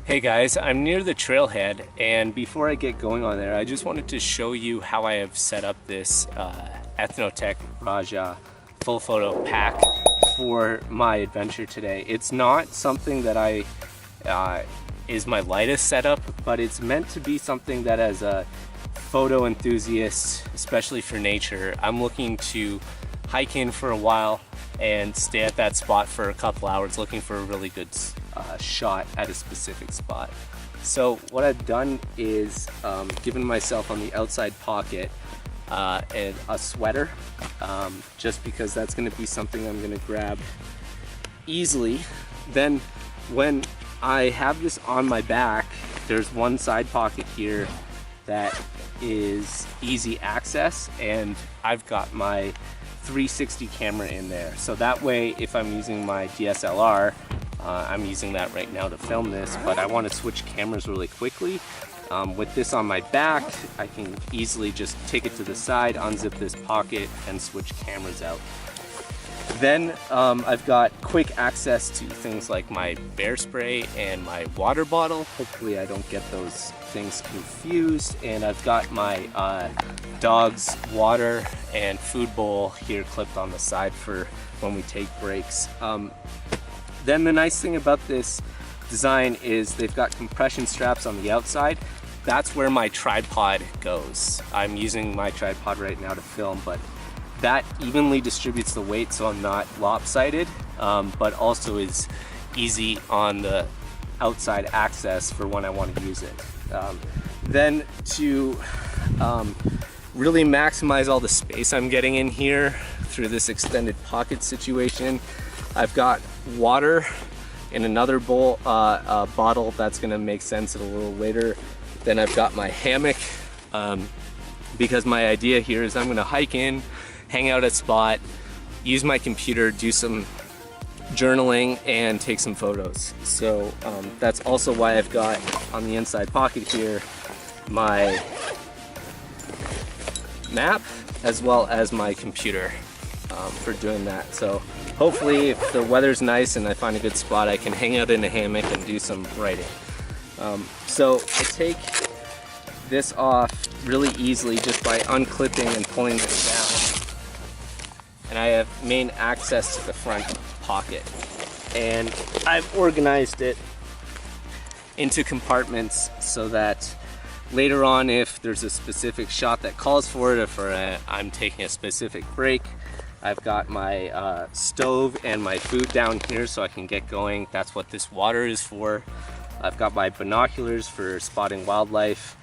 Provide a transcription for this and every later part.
Hey guys, I'm near the trailhead, and before I get going on there, I just wanted to show you how I have set up this Ethnotek Raja full photo pack for my adventure today. It's not something that is my lightest setup, but it's meant to be something that as a photo enthusiast, especially for nature, I'm looking to hike in for a while and stay at that spot for a couple hours looking for a really good shot at a specific spot. So what I've done is given myself on the outside pocket and a sweater, just because that's going to be something I'm going to grab easily. Then when I have this on my back, there's one side pocket here that is easy access, and I've got my 360 camera in there. So that way, if I'm using my DSLR, I'm using that right now to film this, but I want to switch cameras really quickly. With this on my back, I can easily just take it to the side, unzip this pocket, and switch cameras out. Then I've got quick access to things like my bear spray and my water bottle. Hopefully I don't get those things confused. And I've got my dog's water and food bowl here clipped on the side for when we take breaks. Then the nice thing about this design is they've got compression straps on the outside. That's where my tripod goes. I'm using my tripod right now to film, but that evenly distributes the weight so I'm not lopsided, but also is easy on the outside access for when I want to use it. Then to really maximize all the space I'm getting in here through this extended pocket situation, I've got water in another bowl, bottle that's going to make sense a little later. Then I've got my hammock, because my idea here is I'm going to hike in, hang out at a spot, use my computer, do some journaling, and take some photos. So that's also why I've got on the inside pocket here my map as well as my computer for doing that. So hopefully if the weather's nice and I find a good spot, I can hang out in a hammock and do some writing. So I take this off really easily just by unclipping and pulling this down, and I have main access to the front pocket, and I've organized it into compartments so that later on, if there's a specific shot that calls for it, if I'm taking a specific break, I've got my stove and my food down here so I can get going. That's what this water is for. I've got my binoculars for spotting wildlife,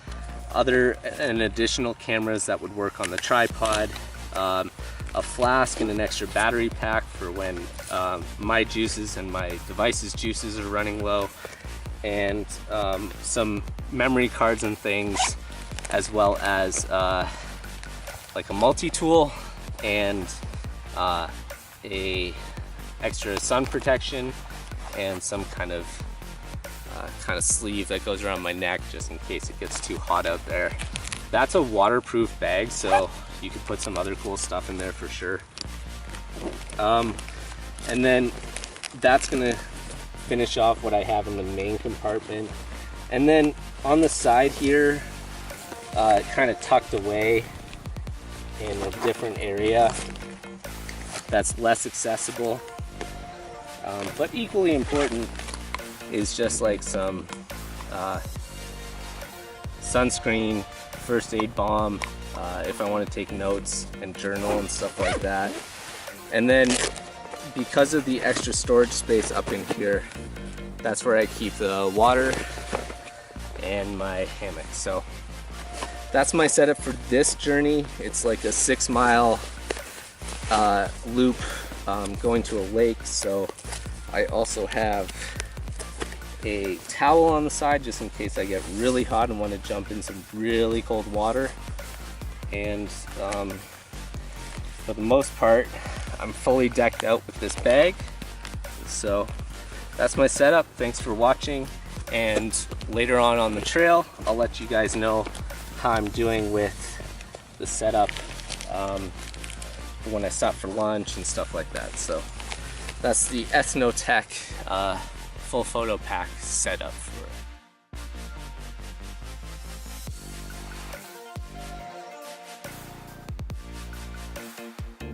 other and additional cameras that would work on the tripod, a flask and an extra battery pack for when my juices and my device's juices are running low, and some memory cards and things, as well as like a multi-tool and a extra sun protection and some kind of sleeve that goes around my neck just in case it gets too hot out there. That's a waterproof bag, so you could put some other cool stuff in there for sure. And then that's gonna finish off what I have in the main compartment. And then on the side here, kind of tucked away in a different area that's less accessible, but equally important, is just like some sunscreen, first aid bomb, if I want to take notes and journal and stuff like that. And then because of the extra storage space up in here, that's where I keep the water and my hammock. So that's my setup for this journey. It's like a 6-mile loop going to a lake. So I also have a towel on the side just in case I get really hot and want to jump in some really cold water. And for the most part, I'm fully decked out with this bag. So that's my setup. Thanks for watching, and later on the trail I'll let you guys know how I'm doing with the setup when I stop for lunch and stuff like that. So that's the Ethnotek full photo pack setup for